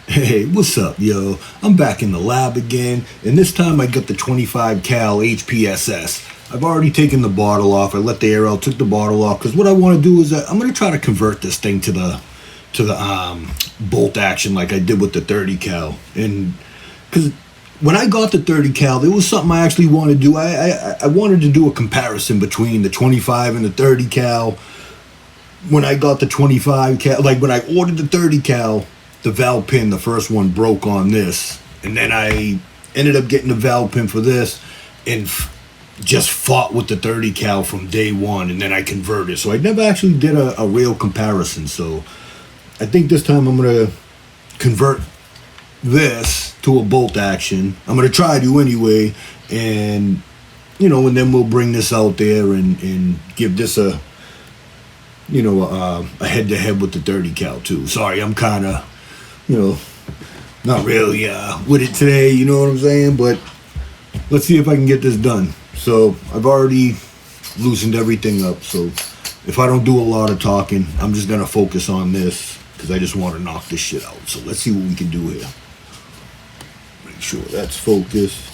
Hey, what's up, yo? I'm back in the lab again, and this time I got the 25 cal HPSS. I've already taken the bottle off. I let the air out, took the bottle off, because what I want to do is I'm going to try to convert this thing to the bolt action like I did with the 30 cal. And because when I got the 30 cal, there was something I actually wanted to do. I wanted to do a comparison between the 25 and the 30 cal. When I got the 25 cal, like when I ordered the 30 cal, the valve pin, the first one, broke on this, and then I ended up getting the valve pin for this and just fought with the 30 cal from day one, and then I converted. So I never actually did a real comparison. So I think this time I'm going to convert this to a bolt action. I'm going to try to anyway, and and then we'll bring this out there and give this a head-to-head with the 30 cal too. Sorry, I'm kind of not really with it today, you know what I'm saying? But let's see if I can get this done. So I've already loosened everything up. So if I don't do a lot of talking, I'm just going to focus on this because I just want to knock this shit out. So let's see what we can do here. Make sure that's focused.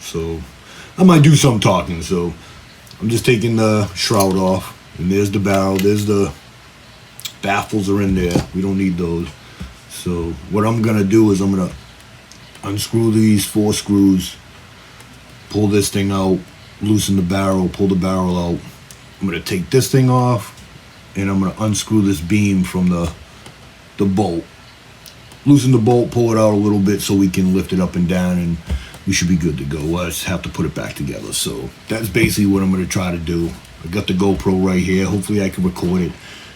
So I might do some talking. So I'm just taking the shroud off. And there's the barrel. There's the baffles are in there. We don't need those. So what I'm gonna do is I'm gonna unscrew these 4 screws, pull this thing out, loosen the barrel, pull the barrel out. I'm gonna take this thing off, and I'm gonna unscrew this beam from the bolt, loosen the bolt, pull it out a little bit so we can lift it up and down, and we should be good to go. I just have to put it back together. So that's basically what I'm gonna try to do. I got the GoPro right here. Hopefully I can record it.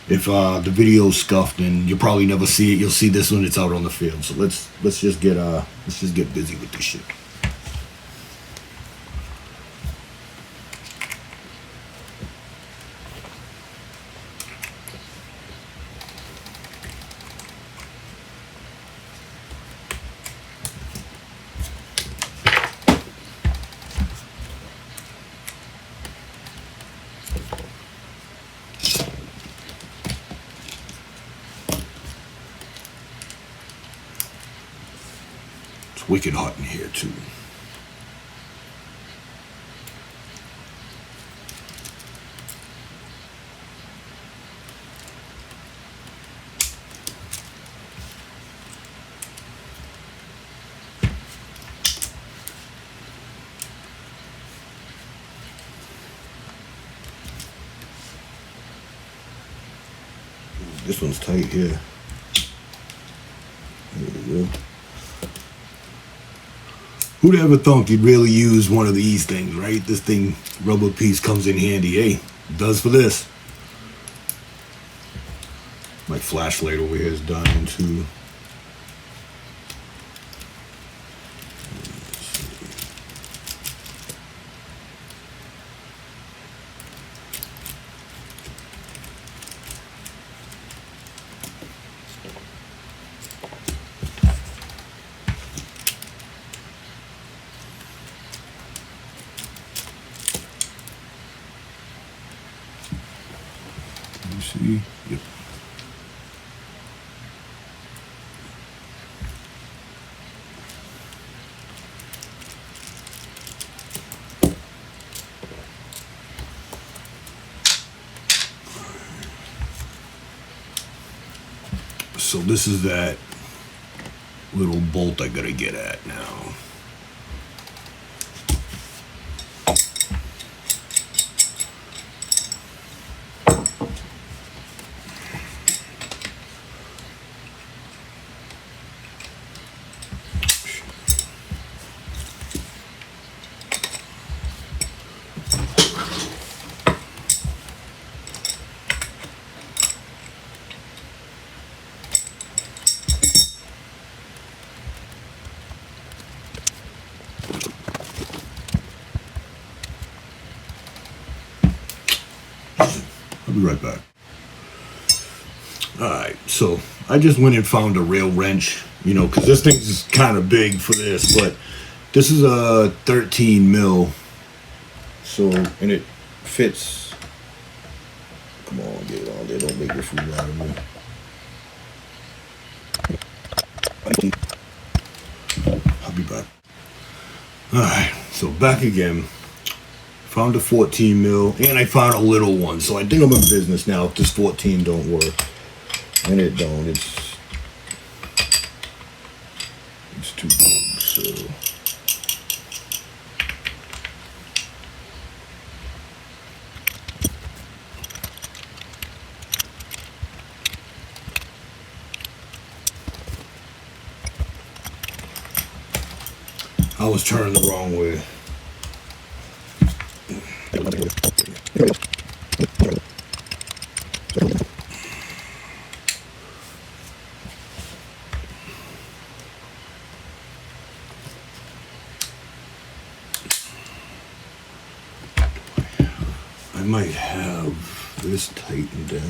If the video's scuffed, and you'll probably never see it, you'll see this when it's out on the field. So let's just get busy with this shit. It's wicked hot in here too. This one's tight here. There we go. Who'd ever thunk you'd really use one of these things, right? This thing, rubber piece, comes in handy. Hey, it does for this. My flashlight over here is dying too. See? Yep. So this is that little bolt I gotta get at now. I'll be right back. Alright, so I just went and found a rail wrench, because this thing's kind of big for this, but this is a 13 mil. So, and it fits. Come on, get it on there. Don't make your food out of me. I'll be back. Alright, so back again. Found a 14 mil, and I found a little one, so I think I'm in business now if this 14 don't work. And it don't, it's too big, so. I was turning the wrong way. I might have this tightened down.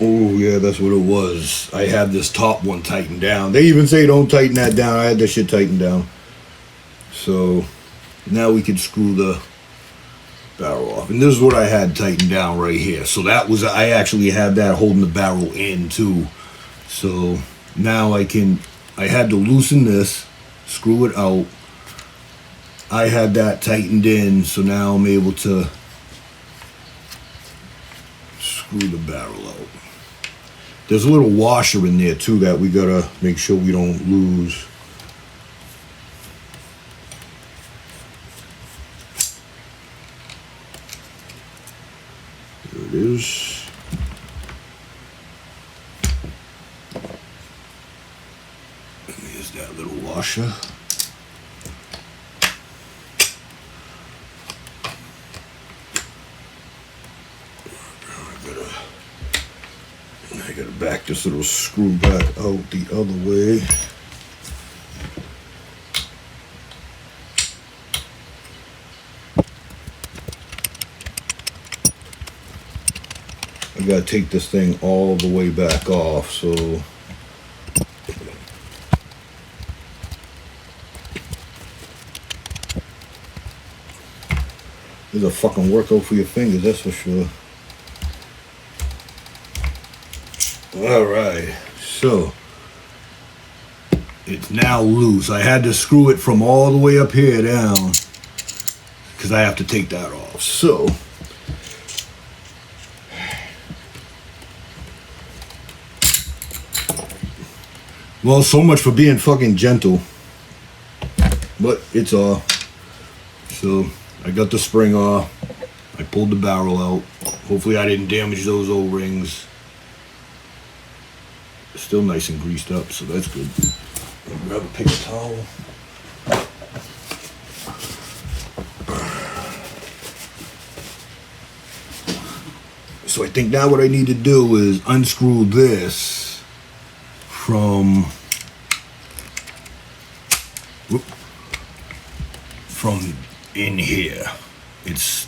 Oh yeah, that's what it was. I had this top one tightened down. They even say don't tighten that down. I had this shit tightened down. So now we can screw the barrel off. And this is what I had tightened down right here. So that was, I actually had that holding the barrel in too. So now I had to loosen this, screw it out. I had that tightened in, so now I'm able to screw the barrel out. There's a little washer in there too that we gotta make sure we don't lose. There it is. And there's that little washer. I gotta back this little screw back out the other way. I gotta take this thing all the way back off, so there's a fucking workout for your fingers, that's for sure. Alright, so it's now loose. I had to screw it from all the way up here down because I have to take that off. So well, so much for being fucking gentle, but it's off. So I got the spring off. I pulled the barrel out. Hopefully I didn't damage those O-rings. Still nice and greased up, so that's good. I'll grab a paper towel. So I think now what I need to do is unscrew this from in here. It's,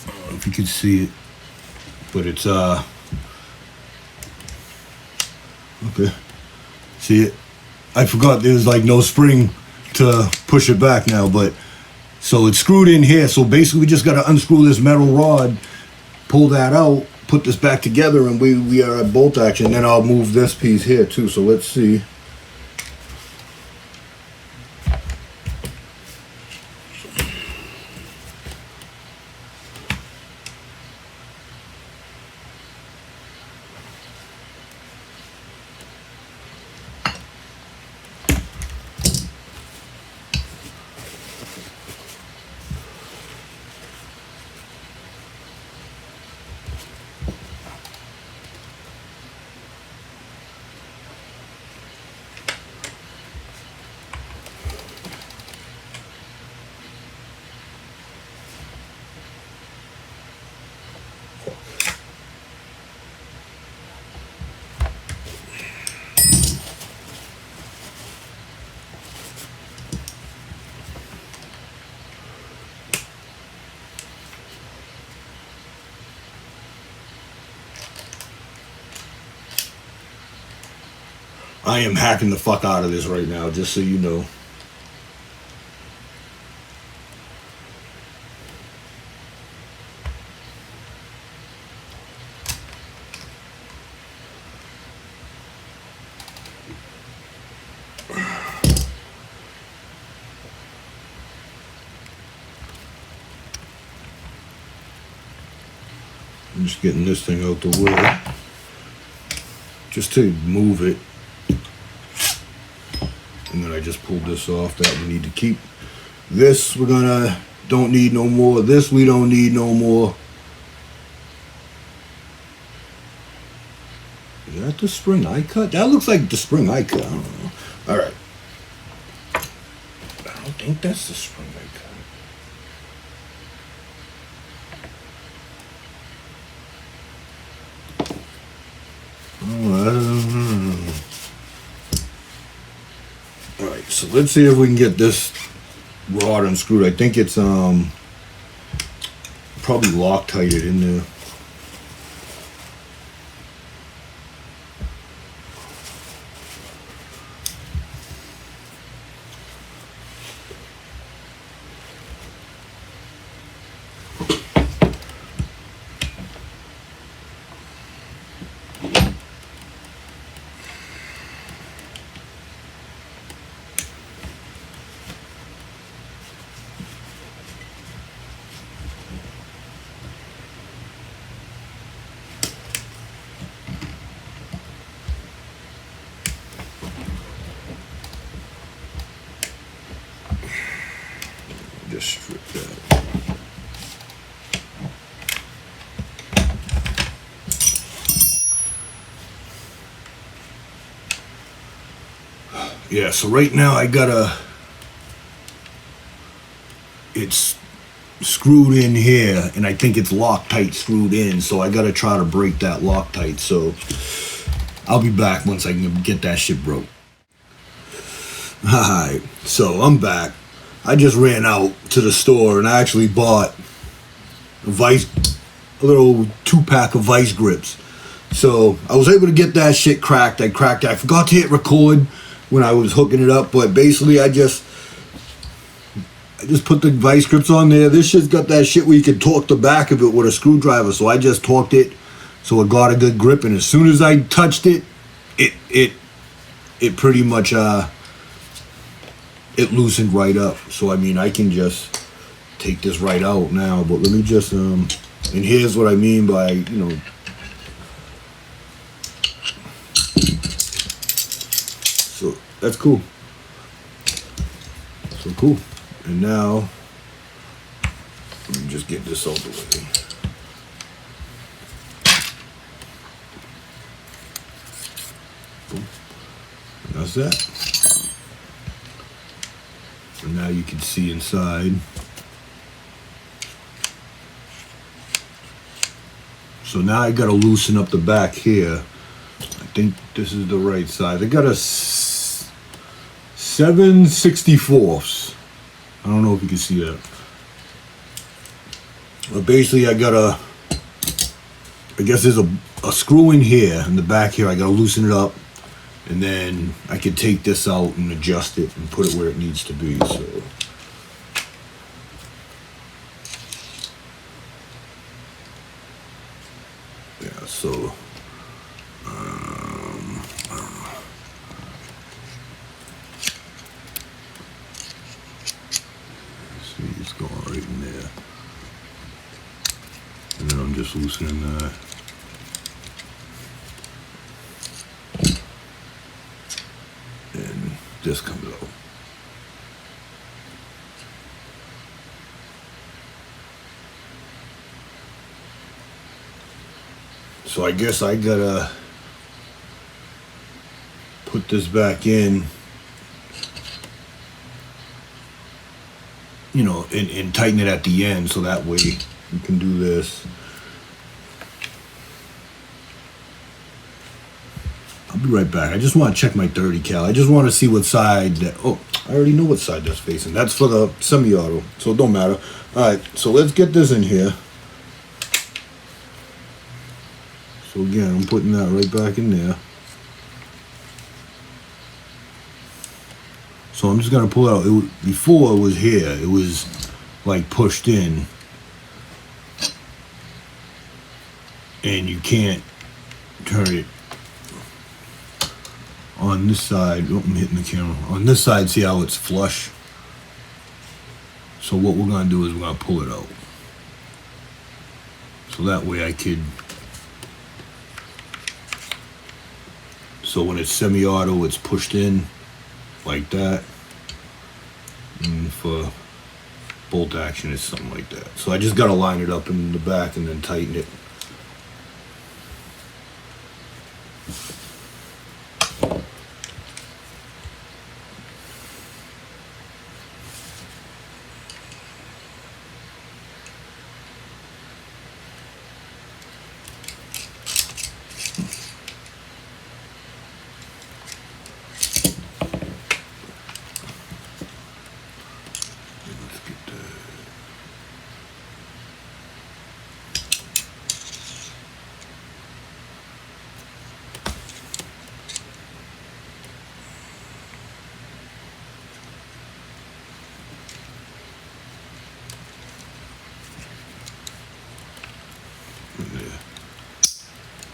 I don't know if you can see it, but it's okay. See it? I forgot there's like no spring to push it back now, but so it's screwed in here. So basically we just got to unscrew this metal rod, pull that out, put this back together, and we are at bolt action. And then I'll move this piece here too. So let's see. I am hacking the fuck out of this right now, just so you know. I'm just getting this thing out the way, just to move it. And then I just pulled this off. That we need to keep. This we're gonna don't need no more. This we don't need no more. Is that the spring I cut? That looks like the spring I cut. I don't know. All right. I don't think that's the spring I cut. Alright, so let's see if we can get this rod unscrewed. I think it's probably Loctited in there. Just strip that. Yeah, so right now it's screwed in here, and I think it's Loctite screwed in, so I gotta try to break that Loctite. So I'll be back once I can get that shit broke. Alright, so I'm back. I just ran out to the store and I actually bought a little 2-pack of vice grips. So I was able to get that shit cracked. I forgot to hit record when I was hooking it up, but basically I just put the vice grips on there. This shit's got that shit where you can torque the back of it with a screwdriver. So I just torqued it so it got a good grip, and as soon as I touched it, it pretty much it loosened right up. So I mean, I can just take this right out now, but let me just and here's what I mean by, you know, so that's cool. So cool. And now let me just get this out the way. Boom. That's that. And now you can see inside. So now I gotta loosen up the back here. I think this is the right size. I got a 7/64. I don't know if you can see that. But basically I guess there's a screw in here in the back here. I gotta loosen it up. And then I can take this out and adjust it and put it where it needs to be. So yeah, so I don't know. See, it's going right in there. And then I'm just loosening that. And this comes out. So I guess I gotta put this back in, you know, and tighten it at the end, so that way you can do this. I'll be right back. I just want to check my 30 cal. I just want to see what side that, oh, I already know what side that's facing. That's for the semi-auto, so it don't matter. Alright, so let's get this in here. So again, I'm putting that right back in there. So I'm just gonna pull it out. Before it was here, it was like pushed in, and you can't turn it on this side. Oh, I'm hitting the camera. On this side, see how it's flush? So what we're gonna do is we're gonna pull it out. So that way I could, so when it's semi-auto, it's pushed in like that. And for bolt action, it's something like that. So I just gotta line it up in the back and then tighten it.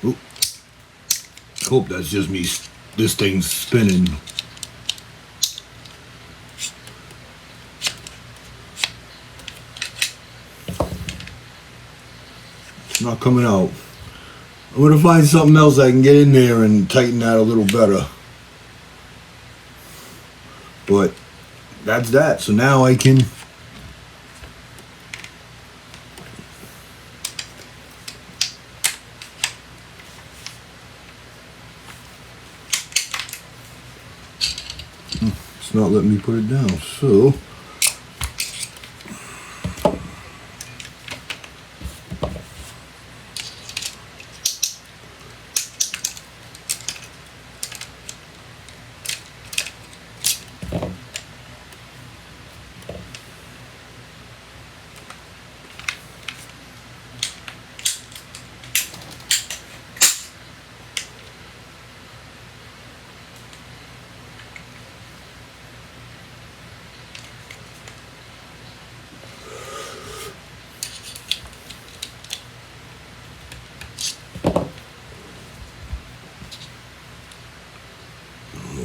Oop. Hope that's just me. This thing's spinning. It's not coming out. I'm gonna find something else I can get in there and tighten that a little better. But that's that. So now I can it's not letting me put it down. So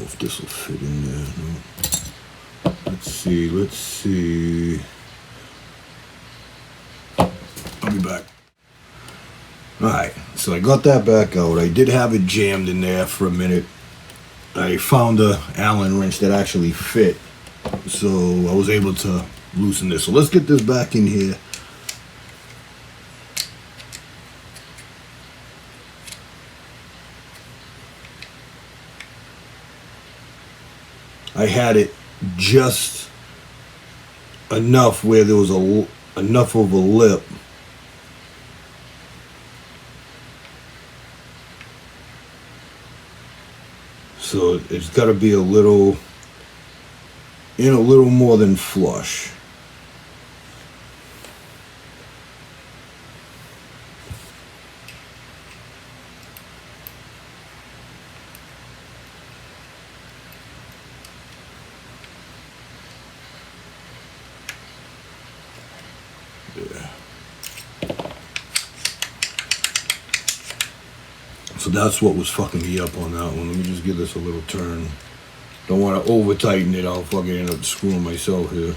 if this will fit in there. No. Let's see. I'll be back. Alright, so I got that back out. I did have it jammed in there for a minute. I found a Allen wrench that actually fit, so I was able to loosen this. So let's get this back in here. I had it just enough where there was enough of a lip so it's got to be a little more than flush. So that's what was fucking me up on that one. Let me just give this a little turn. Don't want to over tighten it. I'll fucking end up screwing myself here.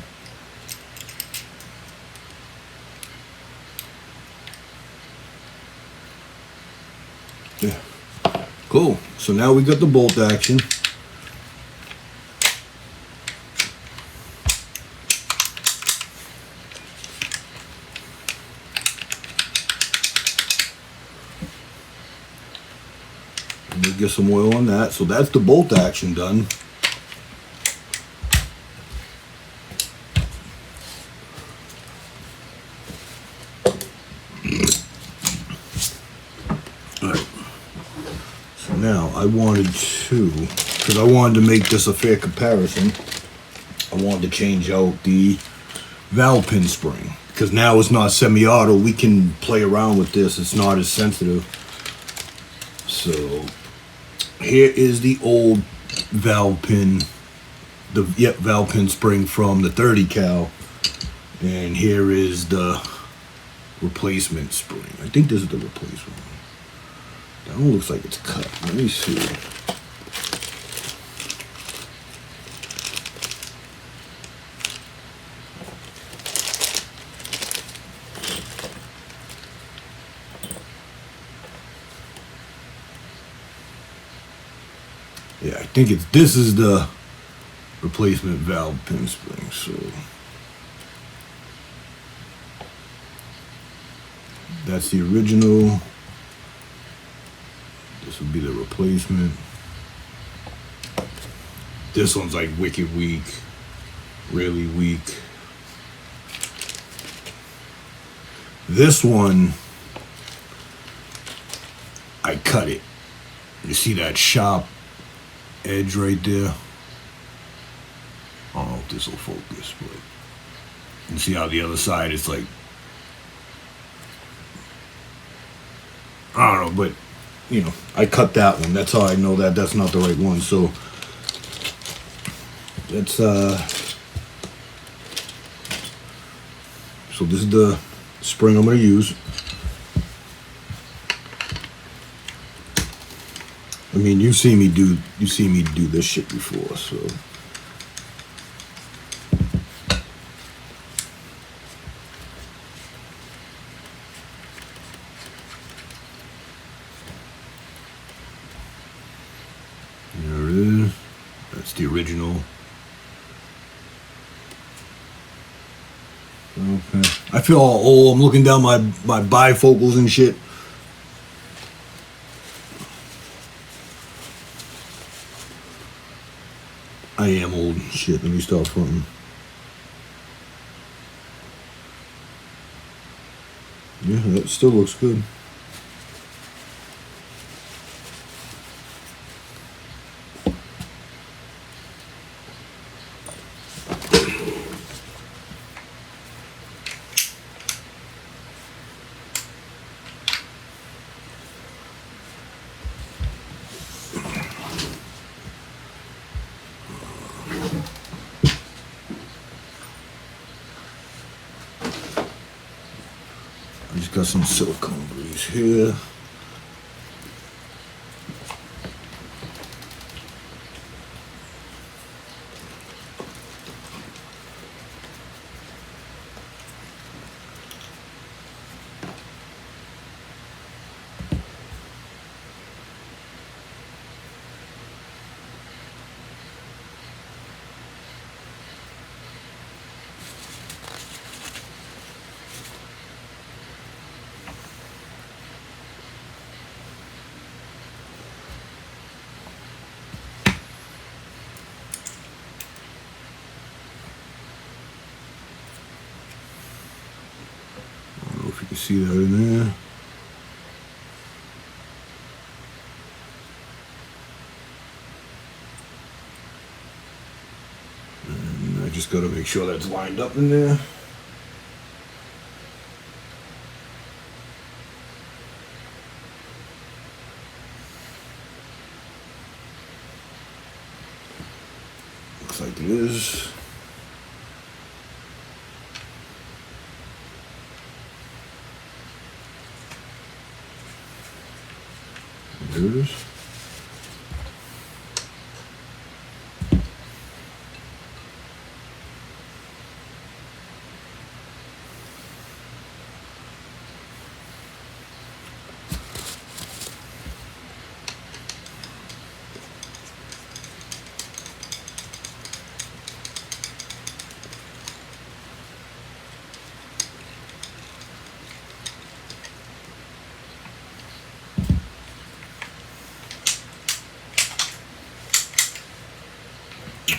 Yeah. Cool. So now we got the bolt action. Get some oil on that. So that's the bolt action done. Alright. So now I wanted to, because I wanted to make this a fair comparison, I wanted to change out the valve pin spring. Because now it's not semi-auto, we can play around with this. It's not as sensitive. So here is the old valve pin the valve pin spring from the 30 cal, and here is the replacement spring. I think this is the replacement. That one looks like it's cut. Let me see. Yeah, I think this is the replacement valve pin spring. So that's the original. This would be the replacement. This one's like wicked weak, really weak. This one, I cut it. You see that sharp edge right there? I don't know if this will focus, but you see how the other side is like, I don't know, but you know, I cut that one. That's how I know that that's not the right one. So that's so this is the spring I'm gonna use. I mean, you've seen me do this shit before, so. There it is. That's the original. Okay. I feel all old. I'm looking down my bifocals and shit. I am old. Shit, let me start fronting. Yeah, that still looks good. I just got some silicone grease here. I don't know if you can see that in there. And I just gotta make sure that's lined up in there. Looks like it is. There it is.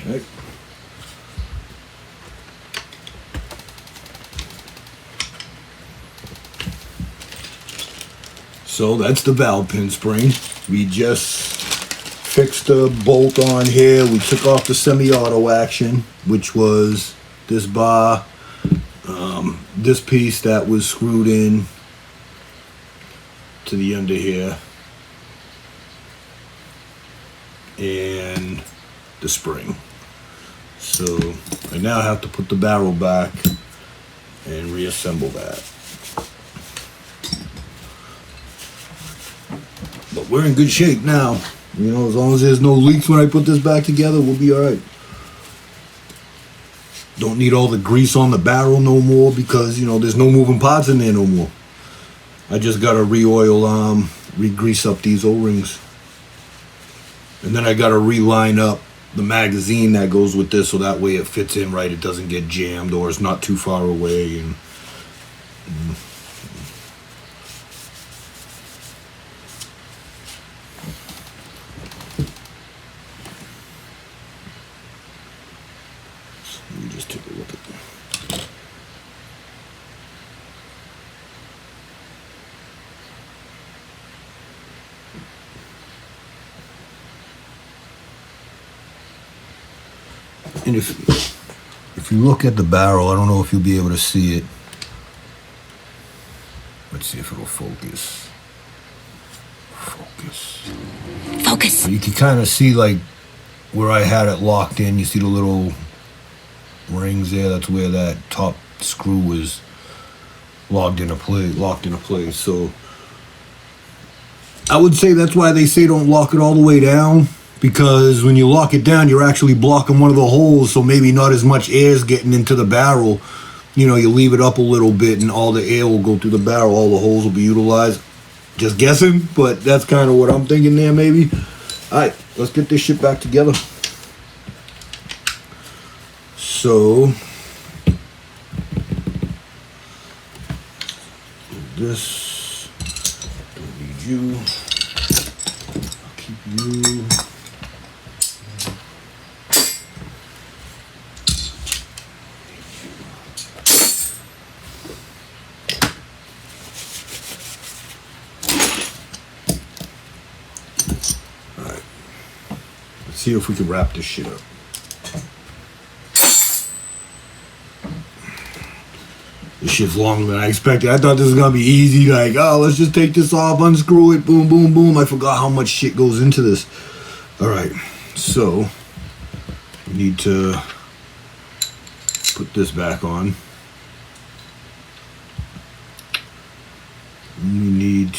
Right. So that's the valve pin spring. We just fixed the bolt on here. We took off the semi-auto action, which was this bar, this piece that was screwed in to the end of here, and the spring. So I now have to put the barrel back and reassemble that. But we're in good shape now. You know, as long as there's no leaks when I put this back together, we'll be alright. Don't need all the grease on the barrel no more because, you know, there's no moving parts in there no more. I just gotta re-oil, re-grease up these O-rings. And then I gotta reline up the magazine that goes with this so that way it fits in right. It doesn't get jammed or it's not too far away. And let me just take a look at that. And if you look at the barrel, I don't know if you'll be able to see it. Let's see if it'll focus. Focus. So you can kind of see like where I had it locked in. You see the little rings there. That's where that top screw was locked into place. So I would say that's why they say don't lock it all the way down. Because when you lock it down, you're actually blocking one of the holes, so maybe not as much air is getting into the barrel. You know, you leave it up a little bit and all the air will go through the barrel, all the holes will be utilized. Just guessing, but that's kind of what I'm thinking there, maybe. Alright, let's get this shit back together. So, this, don't need you, I'll keep you. See if we can wrap this shit up. This shit's longer than I expected. I thought this was gonna be easy, like, oh, let's just take this off, unscrew it, boom, boom, boom. I forgot how much shit goes into this. Alright, so we need to put this back on. We need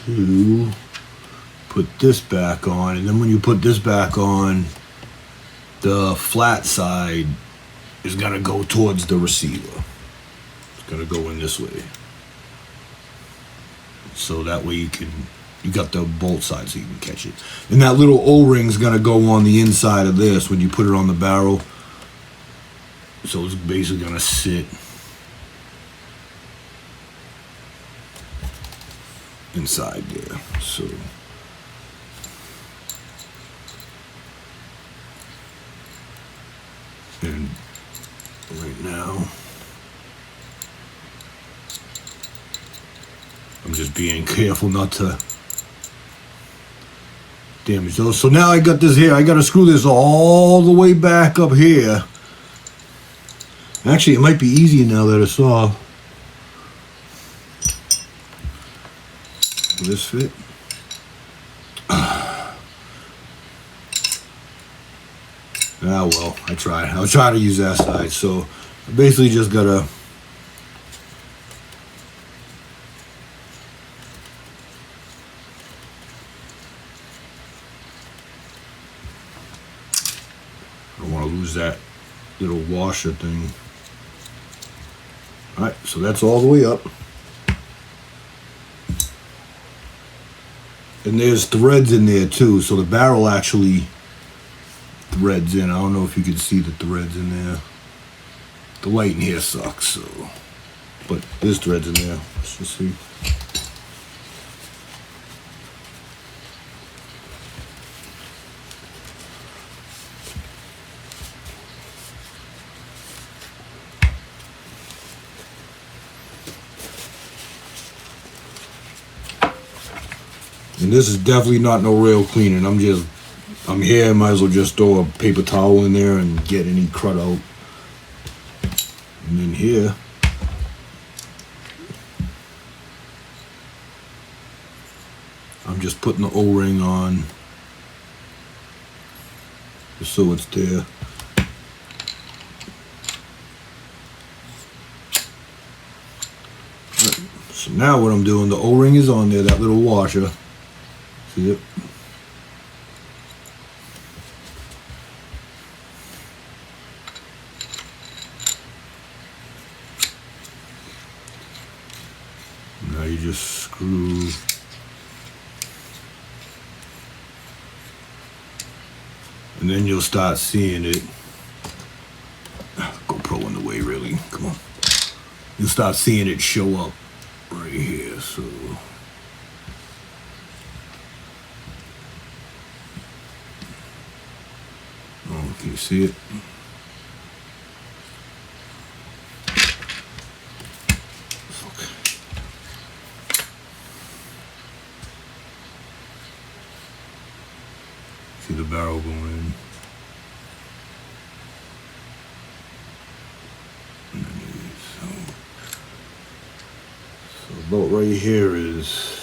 to put this back on, and then when you put this back on, the flat side is gonna go towards the receiver. It's gonna go in this way, so that way you got the bolt side so you can catch it. And that little O-ring's gonna go on the inside of this when you put it on the barrel, so it's basically gonna sit inside there. So and right now I'm just being careful not to damage those. So now I got this here. I got to screw this all the way back up here. Actually, it might be easier now that it's off. Will this fit? Ah, well, I tried. I'll try to use that side. So I basically just gotta I don't want to lose that little washer thing. Alright, so that's all the way up. And there's threads in there too, so the barrel actually threads in. I don't know if you can see the threads in there. The light in here sucks, so but there's threads in there. Let's just see. And this is definitely not no rail cleaning. I'm here, might as well just throw a paper towel in there and get any crud out. And then here, I'm just putting the O-ring on just so it's there. So now what I'm doing, the O-ring is on there, that little washer. See it? Now you just screw. And then you'll start seeing it. GoPro in the way, really. Come on. You'll start seeing it show up right here. So. Oh, can you see it? Okay. See the barrel going in. So about right here is.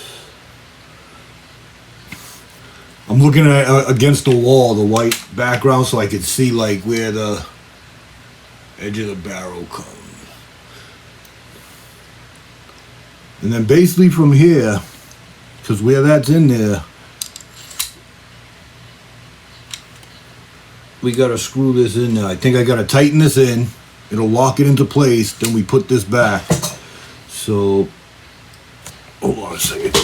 I'm looking at against the wall, the white background, so I could see like where the edge of the barrel comes. And then basically from here, because where that's in there, we gotta screw this in there. I think I gotta tighten this in. It'll lock it into place. Then we put this back. So, hold on a second.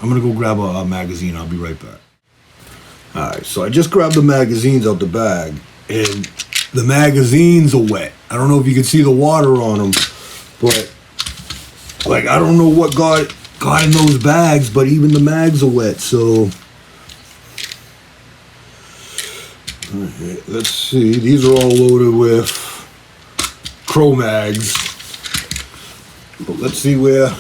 I'm gonna go grab a magazine. I'll be right back. Alright, so I just grabbed the magazines out the bag, and the magazines are wet. I don't know if you can see the water on them, but like I don't know what got in those bags, but even the mags are wet. So, alright, let's see. These are all loaded with Crow mags, but let's see where.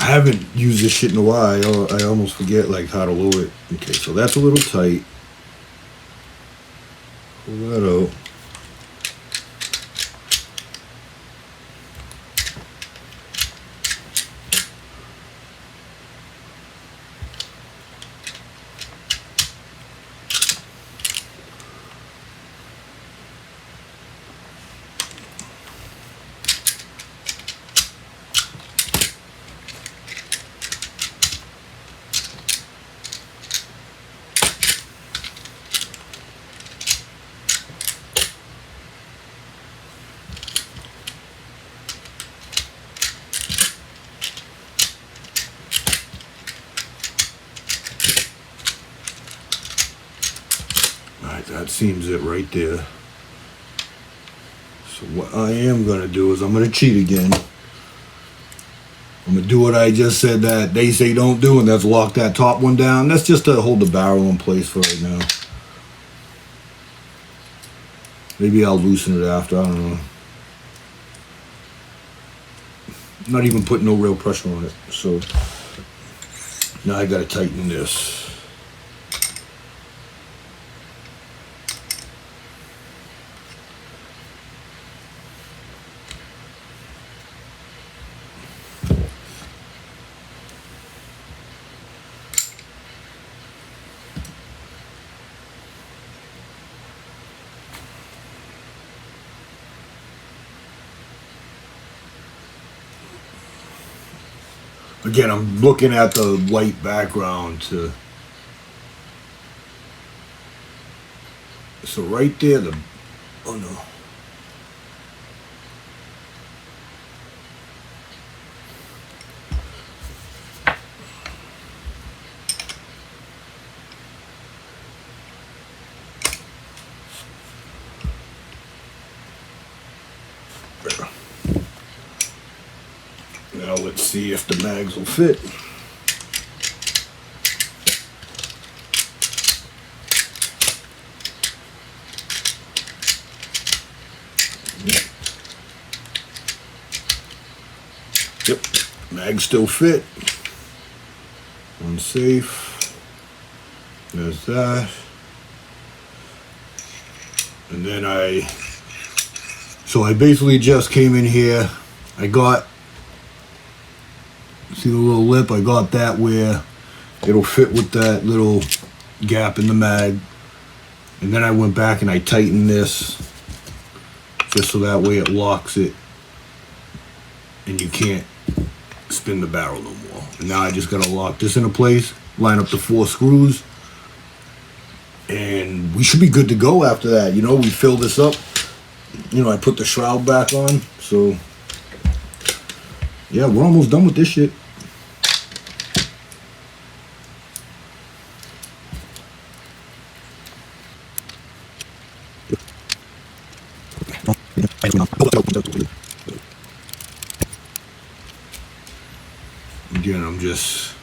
I haven't used this shit in a while. I almost forget like how to load it. Okay, so that's a little tight. Pull that out. That seems it right there. So what I am going to do is I'm going to cheat again. I'm going to do what I just said that they say don't do, and that's lock that top one down. That's just to hold the barrel in place for right now. Maybe I'll loosen it after, I don't know. I'm not even putting no real pressure on it. So now I got to tighten this. Again, I'm looking at the white background to. So right there, the. Oh no. Now let's see if the mags will fit. Yep, mags still fit. Unsafe. There's that. And then I basically just came in here. I got, see the little lip, I got that where it'll fit with that little gap in the mag. And then I went back and I tightened this just so that way it locks it and you can't spin the barrel no more. And now I just gotta lock this into place, line up the 4 screws, and we should be good to go after that. You know, we fill this up. You know, I put the shroud back on, so yeah, we're almost done with this shit. Again, I'm just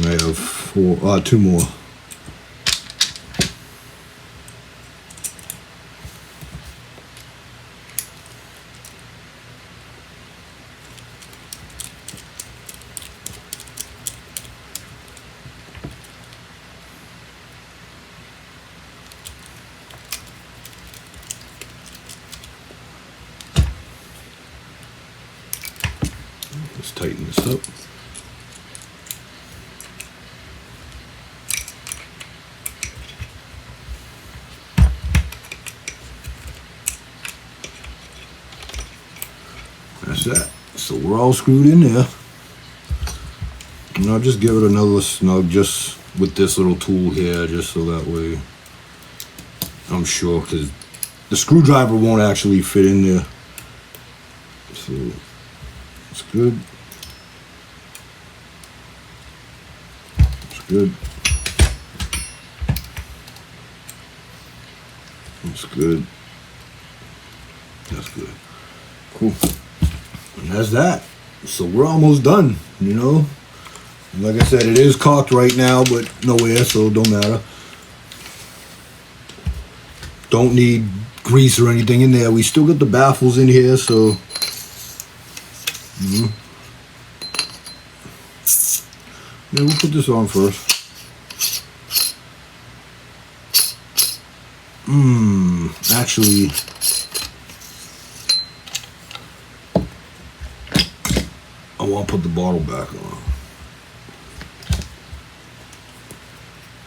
I have 2 more. Let's tighten this up. That's that. So we're all screwed in there. And I'll just give it another snug just with this little tool here, just so that way I'm sure, because the screwdriver won't actually fit in there. So it's good. It's good. It's good. That's good. Cool. And that's that. So we're almost done, you know. And like I said, it is caulked right now, but no air, so it don't matter. Don't need grease or anything in there. We still got the baffles in here, so yeah, we'll put this on first. Actually, I want to put the bottle back on.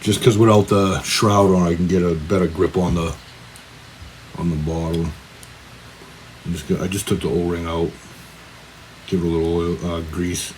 Just because without the shroud on, I can get a better grip on the bottle. I just took the O-ring out. Give it a little oil, grease.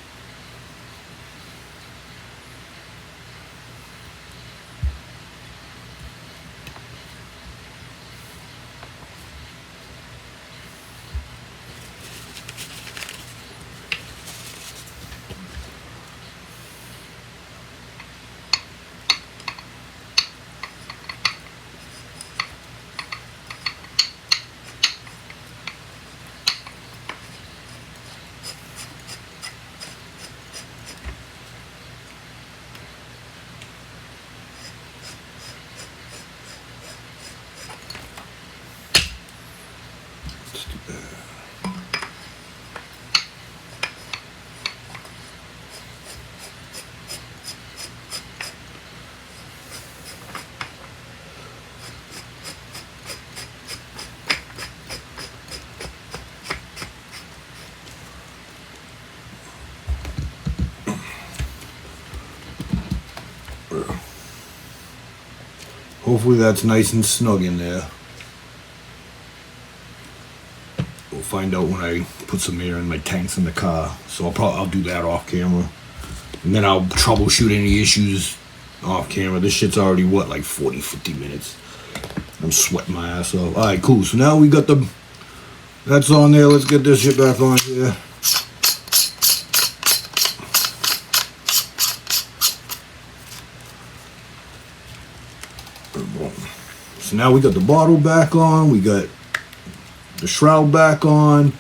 Hopefully that's nice and snug in there. We'll find out when I put some air in my tanks in the car. So I'll do that off camera. And then I'll troubleshoot any issues off camera. This shit's already, what, like 40, 50 minutes. I'm sweating my ass off. Alright, cool. So now we got that's on there. Let's get this shit back on here. So now we got the bottle back on, we got the shroud back on,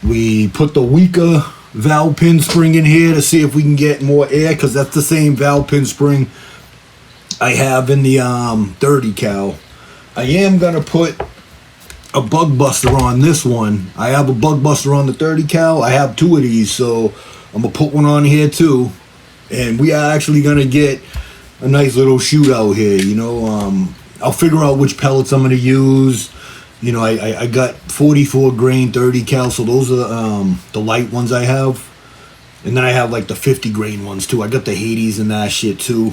we put the weaker valve pin spring in here to see if we can get more air, because that's the same valve pin spring I have in the 30 cal. I am going to put a bug buster on this one. I have a bug buster on the 30 cal, I have 2 of these, so I'm gonna put one on here too, and we are actually gonna get a nice little shootout here. You know, I'll figure out which pellets I'm gonna use. You know, I got 44 grain 30 cal, so those are the light ones I have, and then I have like the 50 grain ones too. I got the Hades and that shit too,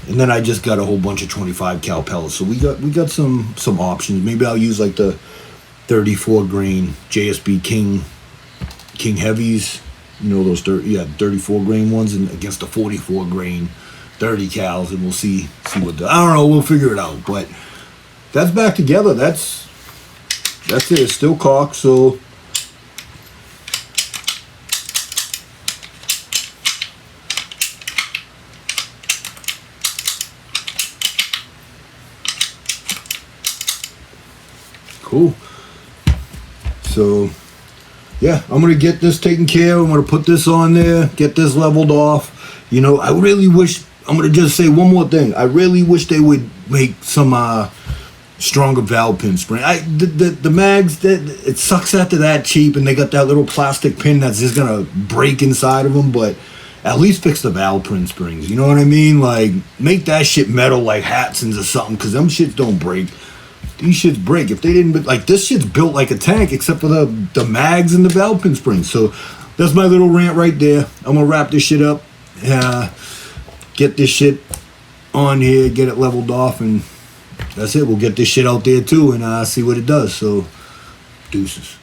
and then I just got a whole bunch of 25 cal pellets. So we got some options. Maybe I'll use like the 34 grain JSB King heavies. You know, those 34 grain ones, and against the 44 grain 30 cals, and we'll see what I don't know. We'll figure it out, but. That's back together. That's it. It's still caulked, so cool. So yeah, I'm gonna get this taken care of. I'm gonna put this on there, get this leveled off. You know, I really wish. I'm gonna just say one more thing. I really wish they would make some stronger valve pin spring. The mags, it sucks that they're that cheap and they got that little plastic pin that's just gonna break inside of them, but at least fix the valve pin springs. You know what I mean? Like, make that shit metal like Hatsons or something, because them shits don't break. These shits break. If they didn't, like, this shit's built like a tank except for the mags and the valve pin springs. So that's my little rant right there. I'm gonna wrap this shit up, get this shit on here, get it leveled off, and that's it. We'll get this shit out there too and see what it does. So, deuces.